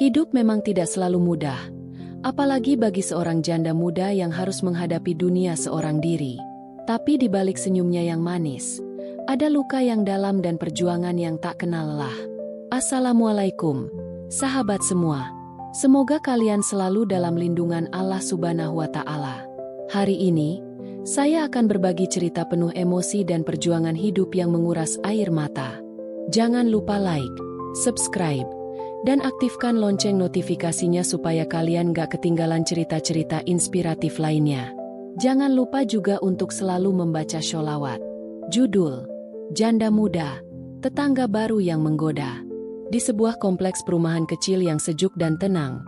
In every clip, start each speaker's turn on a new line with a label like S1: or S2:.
S1: Hidup memang tidak selalu mudah, apalagi bagi seorang janda muda yang harus menghadapi dunia seorang diri. Tapi di balik senyumnya yang manis, ada luka yang dalam dan perjuangan yang tak kenal lelah. Assalamualaikum, sahabat semua. Semoga kalian selalu dalam lindungan Allah Subhanahu wa Ta'ala. Hari ini, saya akan berbagi cerita penuh emosi dan perjuangan hidup yang menguras air mata. Jangan lupa like, subscribe, dan aktifkan lonceng notifikasinya supaya kalian gak ketinggalan cerita-cerita inspiratif lainnya. Jangan lupa juga untuk selalu membaca sholawat. Judul, Janda Muda, Tetangga Baru yang Menggoda. Di sebuah kompleks perumahan kecil yang sejuk dan tenang,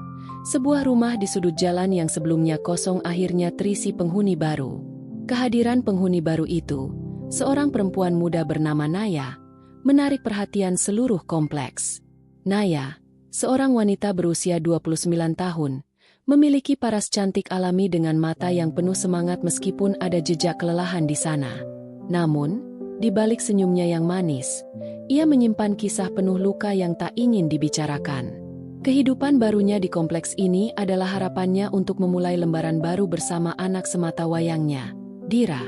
S1: sebuah rumah di sudut jalan yang sebelumnya kosong akhirnya terisi penghuni baru. Kehadiran penghuni baru itu, seorang perempuan muda bernama Naya, menarik perhatian seluruh kompleks. Naya, seorang wanita berusia 29 tahun, memiliki paras cantik alami dengan mata yang penuh semangat meskipun ada jejak kelelahan di sana. Namun, di balik senyumnya yang manis, ia menyimpan kisah penuh luka yang tak ingin dibicarakan. Kehidupan barunya di kompleks ini adalah harapannya untuk memulai lembaran baru bersama anak semata wayangnya, Dira.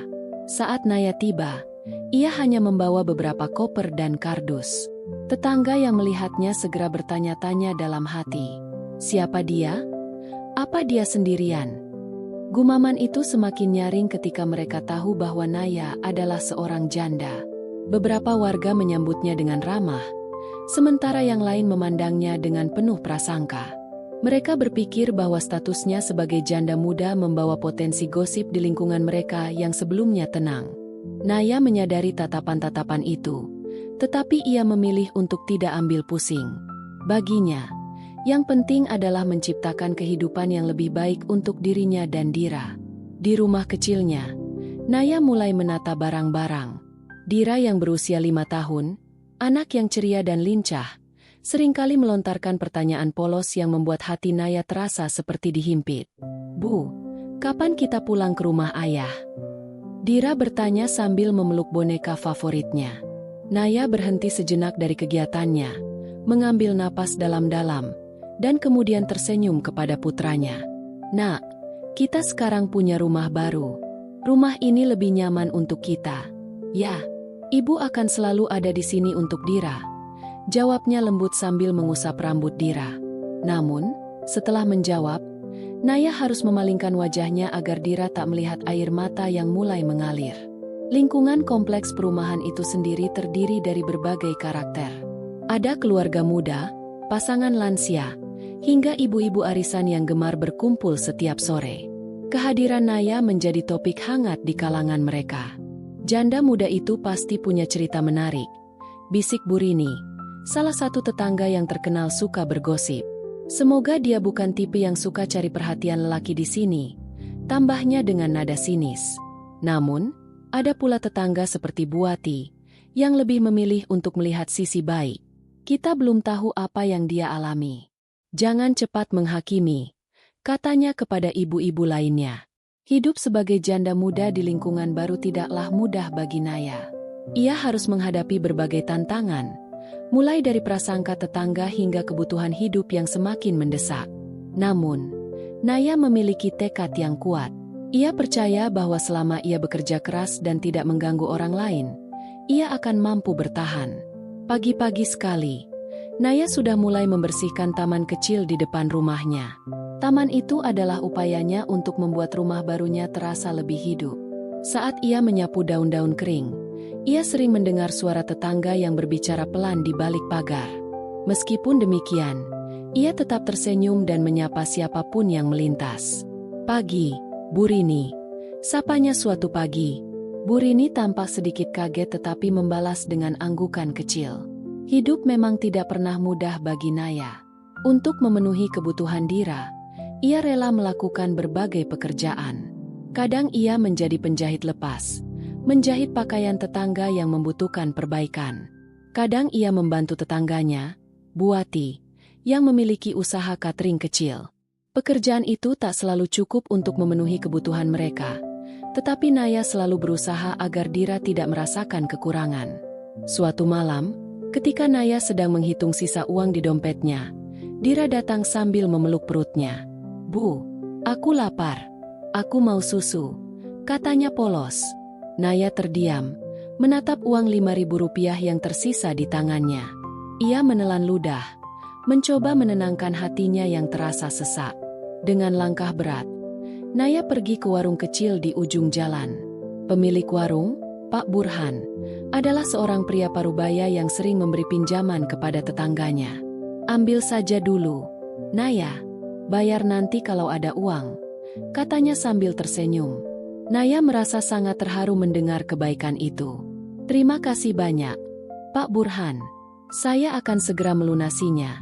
S1: Saat Naya tiba, ia hanya membawa beberapa koper dan kardus. Tetangga yang melihatnya segera bertanya-tanya dalam hati, siapa dia? Apa dia sendirian? Gumaman itu semakin nyaring ketika mereka tahu bahwa Naya adalah seorang janda. Beberapa warga menyambutnya dengan ramah, sementara yang lain memandangnya dengan penuh prasangka. Mereka berpikir bahwa statusnya sebagai janda muda membawa potensi gosip di lingkungan mereka yang sebelumnya tenang. Naya menyadari tatapan-tatapan itu, tetapi ia memilih untuk tidak ambil pusing. Baginya, yang penting adalah menciptakan kehidupan yang lebih baik untuk dirinya dan Dira. Di rumah kecilnya, Naya mulai menata barang-barang. Dira yang berusia 5 tahun, anak yang ceria dan lincah, seringkali melontarkan pertanyaan polos yang membuat hati Naya terasa seperti dihimpit. Bu, kapan kita pulang ke rumah ayah? Dira bertanya sambil memeluk boneka favoritnya. Naya berhenti sejenak dari kegiatannya, mengambil napas dalam-dalam, dan kemudian tersenyum kepada putranya. Nak, kita sekarang punya rumah baru. Rumah ini lebih nyaman untuk kita. Ya, ibu akan selalu ada di sini untuk Dira, jawabnya lembut sambil mengusap rambut Dira. Namun, setelah menjawab, Naya harus memalingkan wajahnya agar Dira tak melihat air mata yang mulai mengalir. Lingkungan kompleks perumahan itu sendiri terdiri dari berbagai karakter. Ada keluarga muda, pasangan lansia, hingga ibu-ibu arisan yang gemar berkumpul setiap sore. Kehadiran Naya menjadi topik hangat di kalangan mereka. Janda muda itu pasti punya cerita menarik, bisik Bu Rini, salah satu tetangga yang terkenal suka bergosip. Semoga dia bukan tipe yang suka cari perhatian lelaki di sini, tambahnya dengan nada sinis. Namun, ada pula tetangga seperti Buati, yang lebih memilih untuk melihat sisi baik. Kita belum tahu apa yang dia alami. Jangan cepat menghakimi, katanya kepada ibu-ibu lainnya. Hidup sebagai janda muda di lingkungan baru tidaklah mudah bagi Naya. Ia harus menghadapi berbagai tantangan, mulai dari prasangka tetangga hingga kebutuhan hidup yang semakin mendesak. Namun, Naya memiliki tekad yang kuat. Ia percaya bahwa selama ia bekerja keras dan tidak mengganggu orang lain, ia akan mampu bertahan. Pagi-pagi sekali, Naya sudah mulai membersihkan taman kecil di depan rumahnya. Taman itu adalah upayanya untuk membuat rumah barunya terasa lebih hidup. Saat ia menyapu daun-daun kering, ia sering mendengar suara tetangga yang berbicara pelan di balik pagar. Meskipun demikian, ia tetap tersenyum dan menyapa siapapun yang melintas. Pagi, Bu Rini, sapanya suatu pagi. Bu Rini tampak sedikit kaget tetapi membalas dengan anggukan kecil. Hidup memang tidak pernah mudah bagi Naya. Untuk memenuhi kebutuhan Dira, ia rela melakukan berbagai pekerjaan. Kadang ia menjadi penjahit lepas, menjahit pakaian tetangga yang membutuhkan perbaikan. Kadang ia membantu tetangganya, Buati, yang memiliki usaha catering kecil. Pekerjaan itu tak selalu cukup untuk memenuhi kebutuhan mereka, tetapi Naya selalu berusaha agar Dira tidak merasakan kekurangan. Suatu malam, ketika Naya sedang menghitung sisa uang di dompetnya, Dira datang sambil memeluk perutnya. "Bu, aku lapar. Aku mau susu," katanya polos. Naya terdiam, menatap uang Rp5.000 yang tersisa di tangannya. Ia menelan ludah, mencoba menenangkan hatinya yang terasa sesak. Dengan langkah berat, Naya pergi ke warung kecil di ujung jalan. Pemilik warung, Pak Burhan, adalah seorang pria parubaya yang sering memberi pinjaman kepada tetangganya. "Ambil saja dulu, Naya. Bayar nanti kalau ada uang," katanya sambil tersenyum. Naya merasa sangat terharu mendengar kebaikan itu. "Terima kasih banyak, Pak Burhan. Saya akan segera melunasinya,"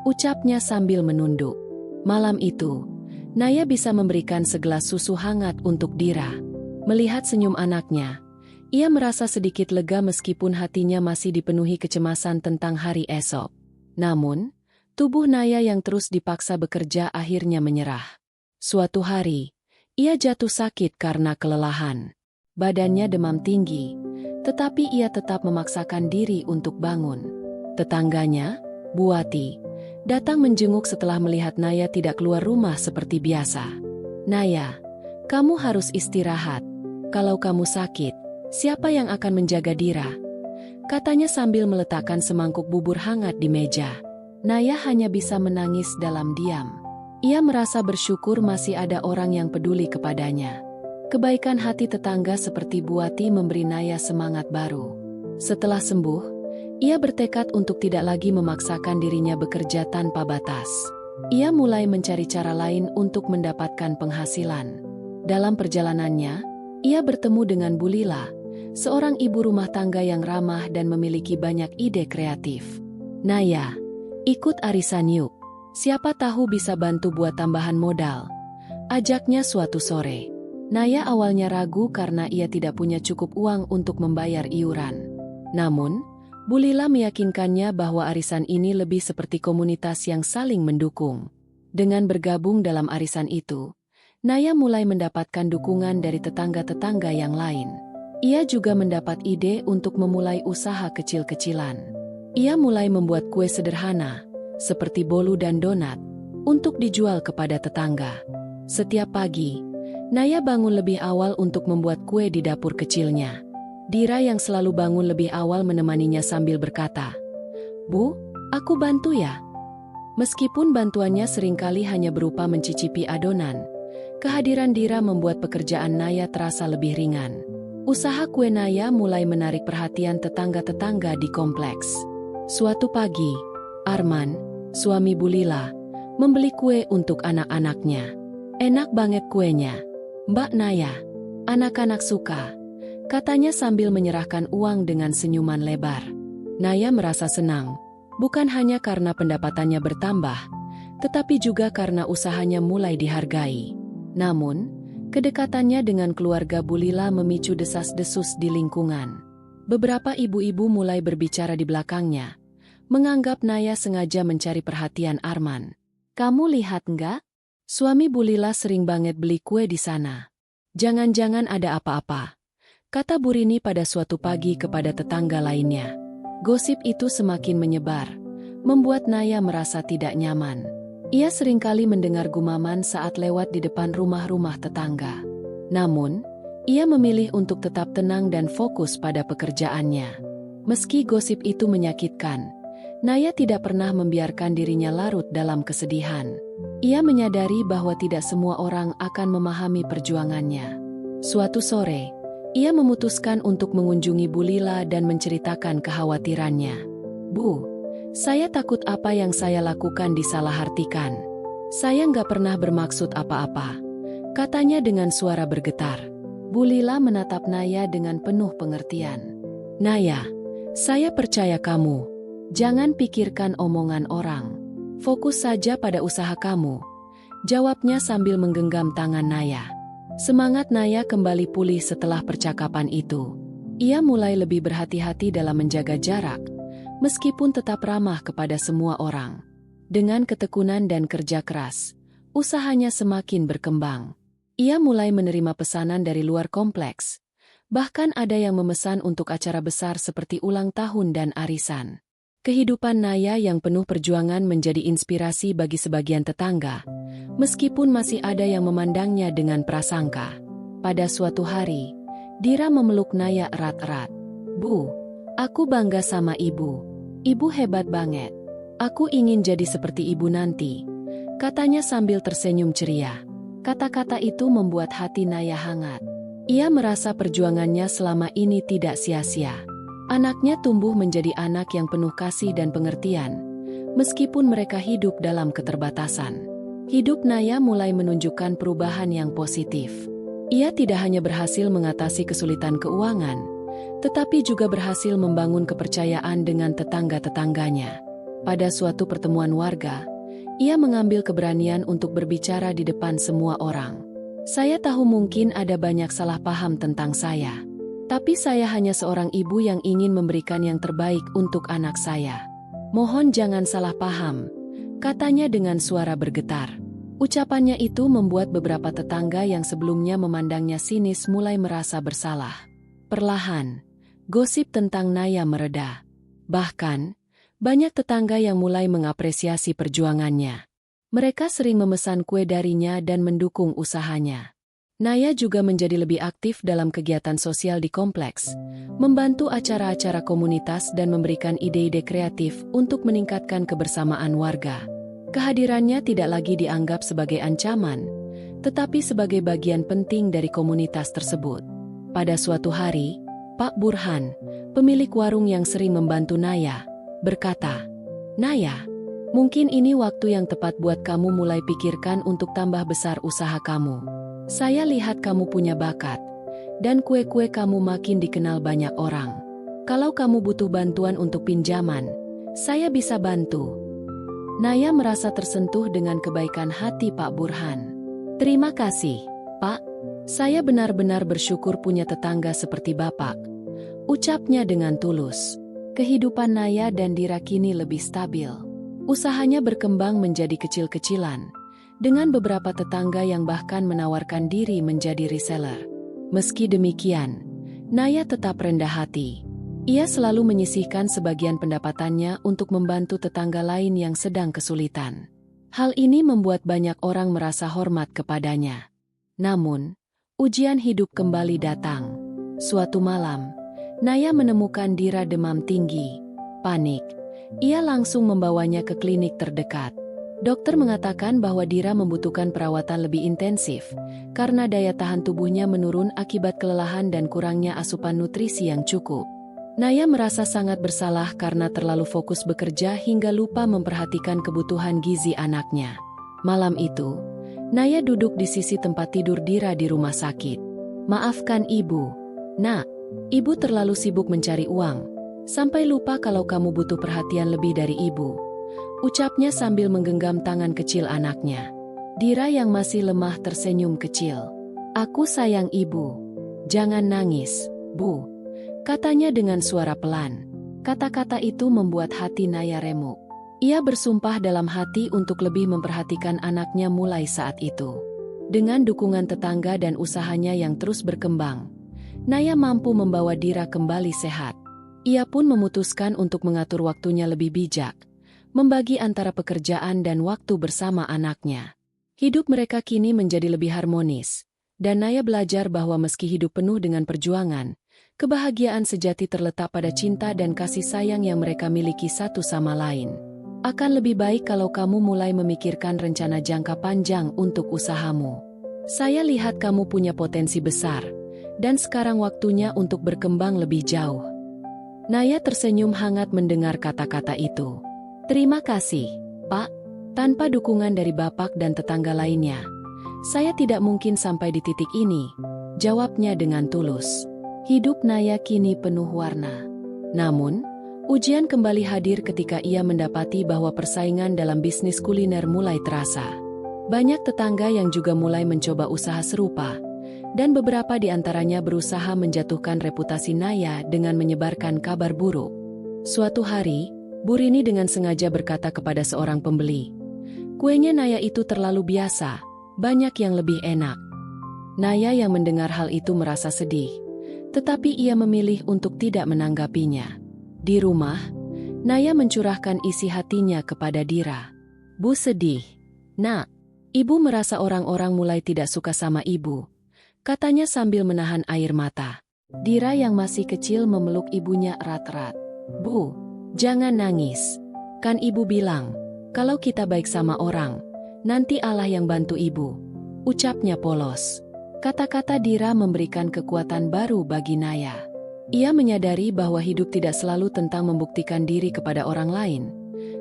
S1: ucapnya sambil menunduk. Malam itu, Naya bisa memberikan segelas susu hangat untuk Dira. Melihat senyum anaknya, ia merasa sedikit lega meskipun hatinya masih dipenuhi kecemasan tentang hari esok. Namun, tubuh Naya yang terus dipaksa bekerja akhirnya menyerah. Suatu hari, ia jatuh sakit karena kelelahan. Badannya demam tinggi, tetapi ia tetap memaksakan diri untuk bangun. Tetangganya, Buati, datang menjenguk setelah melihat Naya tidak keluar rumah seperti biasa. "Naya, kamu harus istirahat. Kalau kamu sakit, siapa yang akan menjaga Dira?" katanya sambil meletakkan semangkuk bubur hangat di meja. Naya hanya bisa menangis dalam diam. Ia merasa bersyukur masih ada orang yang peduli kepadanya. Kebaikan hati tetangga seperti Buati memberi Naya semangat baru. Setelah sembuh, ia bertekad untuk tidak lagi memaksakan dirinya bekerja tanpa batas. Ia mulai mencari cara lain untuk mendapatkan penghasilan. Dalam perjalanannya, ia bertemu dengan Bu Lila, seorang ibu rumah tangga yang ramah dan memiliki banyak ide kreatif. "Naya, ikut arisan yuk. Siapa tahu bisa bantu buat tambahan modal," ajaknya suatu sore. Naya awalnya ragu karena ia tidak punya cukup uang untuk membayar iuran. Namun, Bu Lila meyakinkannya bahwa arisan ini lebih seperti komunitas yang saling mendukung. Dengan bergabung dalam arisan itu, Naya mulai mendapatkan dukungan dari tetangga-tetangga yang lain. Ia juga mendapat ide untuk memulai usaha kecil-kecilan. Ia mulai membuat kue sederhana, seperti bolu dan donat, untuk dijual kepada tetangga. Setiap pagi, Naya bangun lebih awal untuk membuat kue di dapur kecilnya. Dira yang selalu bangun lebih awal menemaninya sambil berkata, "Bu, aku bantu ya." Meskipun bantuannya seringkali hanya berupa mencicipi adonan, kehadiran Dira membuat pekerjaan Naya terasa lebih ringan. Usaha kue Naya mulai menarik perhatian tetangga-tetangga di kompleks. Suatu pagi, Arman, suami Bu Lila, membeli kue untuk anak-anaknya. "Enak banget kuenya, Mbak Naya. Anak-anak suka," katanya sambil menyerahkan uang dengan senyuman lebar. Naya merasa senang, bukan hanya karena pendapatannya bertambah, tetapi juga karena usahanya mulai dihargai. Namun, kedekatannya dengan keluarga Bu Lila memicu desas-desus di lingkungan. Beberapa ibu-ibu mulai berbicara di belakangnya, menganggap Naya sengaja mencari perhatian Arman. "Kamu lihat nggak? Suami Bu Lila sering banget beli kue di sana. Jangan-jangan ada apa-apa," kata Bu Rini pada suatu pagi kepada tetangga lainnya. Gosip itu semakin menyebar, membuat Naya merasa tidak nyaman. Ia seringkali mendengar gumaman saat lewat di depan rumah-rumah tetangga. Namun, ia memilih untuk tetap tenang dan fokus pada pekerjaannya. Meski gosip itu menyakitkan, Naya tidak pernah membiarkan dirinya larut dalam kesedihan. Ia menyadari bahwa tidak semua orang akan memahami perjuangannya. Suatu sore, ia memutuskan untuk mengunjungi Bu Lila dan menceritakan kekhawatirannya. "Bu, saya takut apa yang saya lakukan disalahartikan. Saya nggak pernah bermaksud apa-apa," katanya dengan suara bergetar. Bu Lila menatap Naya dengan penuh pengertian. "Naya, saya percaya kamu. Jangan pikirkan omongan orang. Fokus saja pada usaha kamu," jawabnya sambil menggenggam tangan Naya. Semangat Naya kembali pulih setelah percakapan itu. Ia mulai lebih berhati-hati dalam menjaga jarak, meskipun tetap ramah kepada semua orang. Dengan ketekunan dan kerja keras, usahanya semakin berkembang. Ia mulai menerima pesanan dari luar kompleks. Bahkan ada yang memesan untuk acara besar seperti ulang tahun dan arisan. Kehidupan Naya yang penuh perjuangan menjadi inspirasi bagi sebagian tetangga, meskipun masih ada yang memandangnya dengan prasangka. Pada suatu hari, Dira memeluk Naya erat-erat. "Bu, aku bangga sama ibu. Ibu hebat banget. Aku ingin jadi seperti ibu nanti," katanya sambil tersenyum ceria. Kata-kata itu membuat hati Naya hangat. Ia merasa perjuangannya selama ini tidak sia-sia. Anaknya tumbuh menjadi anak yang penuh kasih dan pengertian, meskipun mereka hidup dalam keterbatasan. Hidup Naya mulai menunjukkan perubahan yang positif. Ia tidak hanya berhasil mengatasi kesulitan keuangan, tetapi juga berhasil membangun kepercayaan dengan tetangga-tetangganya. Pada suatu pertemuan warga, ia mengambil keberanian untuk berbicara di depan semua orang. "Saya tahu mungkin ada banyak salah paham tentang saya. Tapi saya hanya seorang ibu yang ingin memberikan yang terbaik untuk anak saya. Mohon jangan salah paham," katanya dengan suara bergetar. Ucapannya itu membuat beberapa tetangga yang sebelumnya memandangnya sinis mulai merasa bersalah. Perlahan, gosip tentang Naya mereda. Bahkan, banyak tetangga yang mulai mengapresiasi perjuangannya. Mereka sering memesan kue darinya dan mendukung usahanya. Naya juga menjadi lebih aktif dalam kegiatan sosial di kompleks, membantu acara-acara komunitas dan memberikan ide-ide kreatif untuk meningkatkan kebersamaan warga. Kehadirannya tidak lagi dianggap sebagai ancaman, tetapi sebagai bagian penting dari komunitas tersebut. Pada suatu hari, Pak Burhan, pemilik warung yang sering membantu Naya, berkata, "Naya, mungkin ini waktu yang tepat buat kamu mulai pikirkan untuk tambah besar usaha kamu. Saya lihat kamu punya bakat, dan kue-kue kamu makin dikenal banyak orang. Kalau kamu butuh bantuan untuk pinjaman, saya bisa bantu." Naya merasa tersentuh dengan kebaikan hati Pak Burhan. "Terima kasih, Pak. Saya benar-benar bersyukur punya tetangga seperti Bapak," ucapnya dengan tulus. Kehidupan Naya dan Dira kini lebih stabil. Usahanya berkembang menjadi kecil-kecilan, dengan beberapa tetangga yang bahkan menawarkan diri menjadi reseller. Meski demikian, Naya tetap rendah hati. Ia selalu menyisihkan sebagian pendapatannya untuk membantu tetangga lain yang sedang kesulitan. Hal ini membuat banyak orang merasa hormat kepadanya. Namun, ujian hidup kembali datang. Suatu malam, Naya menemukan Dira demam tinggi. Panik, ia langsung membawanya ke klinik terdekat. Dokter mengatakan bahwa Dira membutuhkan perawatan lebih intensif karena daya tahan tubuhnya menurun akibat kelelahan dan kurangnya asupan nutrisi yang cukup. Naya merasa sangat bersalah karena terlalu fokus bekerja hingga lupa memperhatikan kebutuhan gizi anaknya. Malam itu, Naya duduk di sisi tempat tidur Dira di rumah sakit. "Maafkan ibu, Nak. Ibu terlalu sibuk mencari uang, sampai lupa kalau kamu butuh perhatian lebih dari ibu," ucapnya sambil menggenggam tangan kecil anaknya. Dira yang masih lemah tersenyum kecil. "Aku sayang ibu. Jangan nangis, Bu," katanya dengan suara pelan. Kata-kata itu membuat hati Naya remuk. Ia bersumpah dalam hati untuk lebih memperhatikan anaknya mulai saat itu. Dengan dukungan tetangga dan usahanya yang terus berkembang, Naya mampu membawa Dira kembali sehat. Ia pun memutuskan untuk mengatur waktunya lebih bijak, membagi antara pekerjaan dan waktu bersama anaknya. Hidup mereka kini menjadi lebih harmonis, dan Naya belajar bahwa meski hidup penuh dengan perjuangan, kebahagiaan sejati terletak pada cinta dan kasih sayang yang mereka miliki satu sama lain. Akan lebih baik kalau kamu mulai memikirkan rencana jangka panjang untuk usahamu. Saya lihat kamu punya potensi besar, dan sekarang waktunya untuk berkembang lebih jauh. Naya tersenyum hangat mendengar kata-kata itu. "Terima kasih, Pak. Tanpa dukungan dari Bapak dan tetangga lainnya, saya tidak mungkin sampai di titik ini," jawabnya dengan tulus. Hidup Naya kini penuh warna. Namun, ujian kembali hadir ketika ia mendapati bahwa persaingan dalam bisnis kuliner mulai terasa. Banyak tetangga yang juga mulai mencoba usaha serupa, dan beberapa di antaranya berusaha menjatuhkan reputasi Naya dengan menyebarkan kabar buruk. Suatu hari, Bu Rini dengan sengaja berkata kepada seorang pembeli, "Kuenya Naya itu terlalu biasa, banyak yang lebih enak." Naya yang mendengar hal itu merasa sedih, tetapi ia memilih untuk tidak menanggapinya. Di rumah, Naya mencurahkan isi hatinya kepada Dira. Bu sedih. Nak, ibu merasa orang-orang mulai tidak suka sama ibu, katanya sambil menahan air mata. Dira yang masih kecil memeluk ibunya erat-erat. Bu, jangan nangis. Kan ibu bilang, kalau kita baik sama orang, nanti Allah yang bantu ibu. Ucapnya polos. Kata-kata Dira memberikan kekuatan baru bagi Naya. Ia menyadari bahwa hidup tidak selalu tentang membuktikan diri kepada orang lain,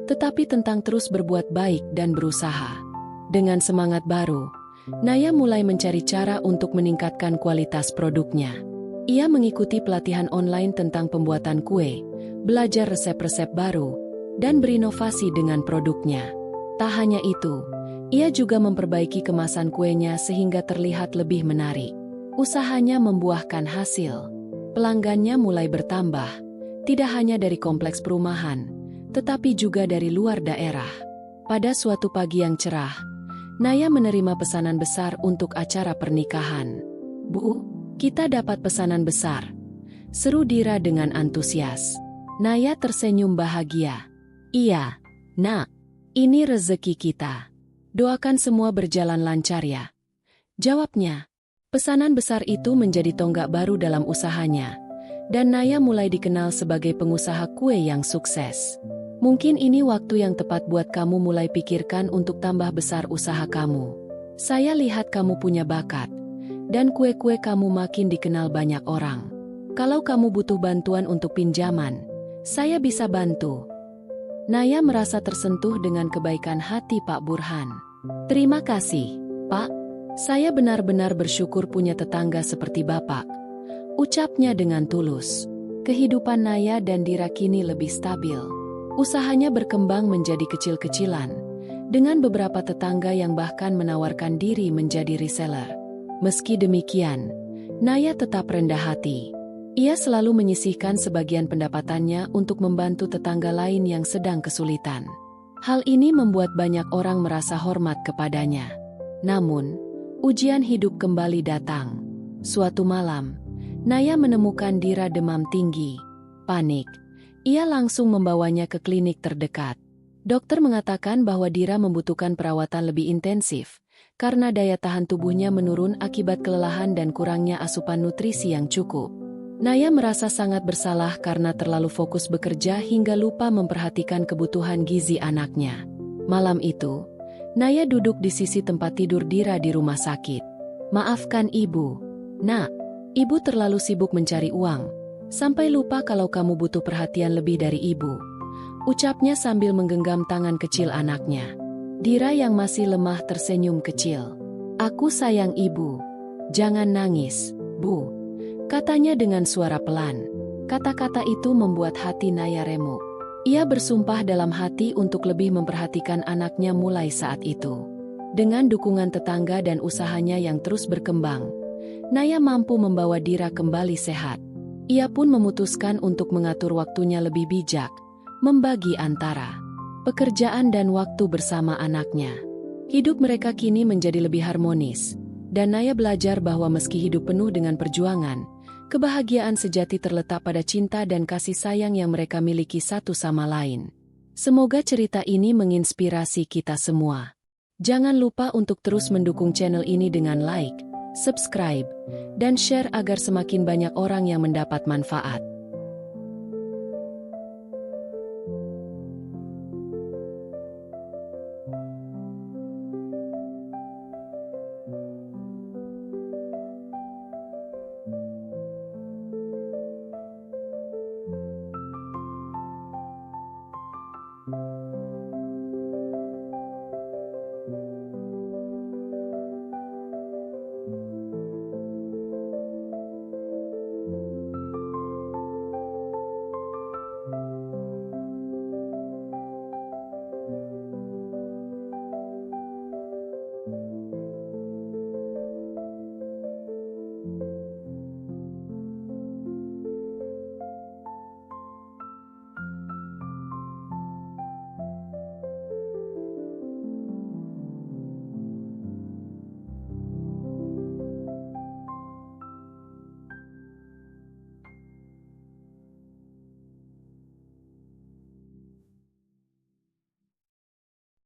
S1: tetapi tentang terus berbuat baik dan berusaha. Dengan semangat baru, Naya mulai mencari cara untuk meningkatkan kualitas produknya. Ia mengikuti pelatihan online tentang pembuatan kue, belajar resep-resep baru, dan berinovasi dengan produknya. Tak hanya itu, ia juga memperbaiki kemasan kuenya sehingga terlihat lebih menarik. Usahanya membuahkan hasil. Pelanggannya mulai bertambah, tidak hanya dari kompleks perumahan, tetapi juga dari luar daerah. Pada suatu pagi yang cerah, Naya menerima pesanan besar untuk acara pernikahan. Bu, kita dapat pesanan besar, seru Dira dengan antusias. Naya tersenyum bahagia. Iya, Nak, ini rezeki kita. Doakan semua berjalan lancar ya. Jawabnya. Pesanan besar itu menjadi tonggak baru dalam usahanya, dan Naya mulai dikenal sebagai pengusaha kue yang sukses. Mungkin ini waktu yang tepat buat kamu mulai pikirkan untuk tambah besar usaha kamu. Saya lihat kamu punya bakat, dan kue-kue kamu makin dikenal banyak orang. Kalau kamu butuh bantuan untuk pinjaman, saya bisa bantu. Naya merasa tersentuh dengan kebaikan hati Pak Burhan. Terima kasih, Pak. Saya benar-benar bersyukur punya tetangga seperti Bapak. Ucapnya dengan tulus. Kehidupan Naya dan Dira kini lebih stabil. Usahanya berkembang menjadi kecil-kecilan, dengan beberapa tetangga yang bahkan menawarkan diri menjadi reseller. Meski demikian, Naya tetap rendah hati. Ia selalu menyisihkan sebagian pendapatannya untuk membantu tetangga lain yang sedang kesulitan. Hal ini membuat banyak orang merasa hormat kepadanya. Namun, ujian hidup kembali datang. Suatu malam, Naya menemukan Dira demam tinggi. Panik. Ia langsung membawanya ke klinik terdekat. Dokter mengatakan bahwa Dira membutuhkan perawatan lebih intensif, karena daya tahan tubuhnya menurun akibat kelelahan dan kurangnya asupan nutrisi yang cukup. Naya merasa sangat bersalah karena terlalu fokus bekerja hingga lupa memperhatikan kebutuhan gizi anaknya. Malam itu, Naya duduk di sisi tempat tidur Dira di rumah sakit. Maafkan ibu. Nak, ibu terlalu sibuk mencari uang, sampai lupa kalau kamu butuh perhatian lebih dari ibu. Ucapnya sambil menggenggam tangan kecil anaknya. Dira yang masih lemah tersenyum kecil. Aku sayang ibu. Jangan nangis, Bu. Katanya dengan suara pelan. Kata-kata itu membuat hati Naya remuk. Ia bersumpah dalam hati untuk lebih memperhatikan anaknya mulai saat itu. Dengan dukungan tetangga dan usahanya yang terus berkembang, Naya mampu membawa Dira kembali sehat. Ia pun memutuskan untuk mengatur waktunya lebih bijak, membagi antara pekerjaan dan waktu bersama anaknya. Hidup mereka kini menjadi lebih harmonis, dan Naya belajar bahwa meski hidup penuh dengan perjuangan, kebahagiaan sejati terletak pada cinta dan kasih sayang yang mereka miliki satu sama lain. Semoga cerita ini menginspirasi kita semua. Jangan lupa untuk terus mendukung channel ini dengan like, subscribe, dan share agar semakin banyak orang yang mendapat manfaat.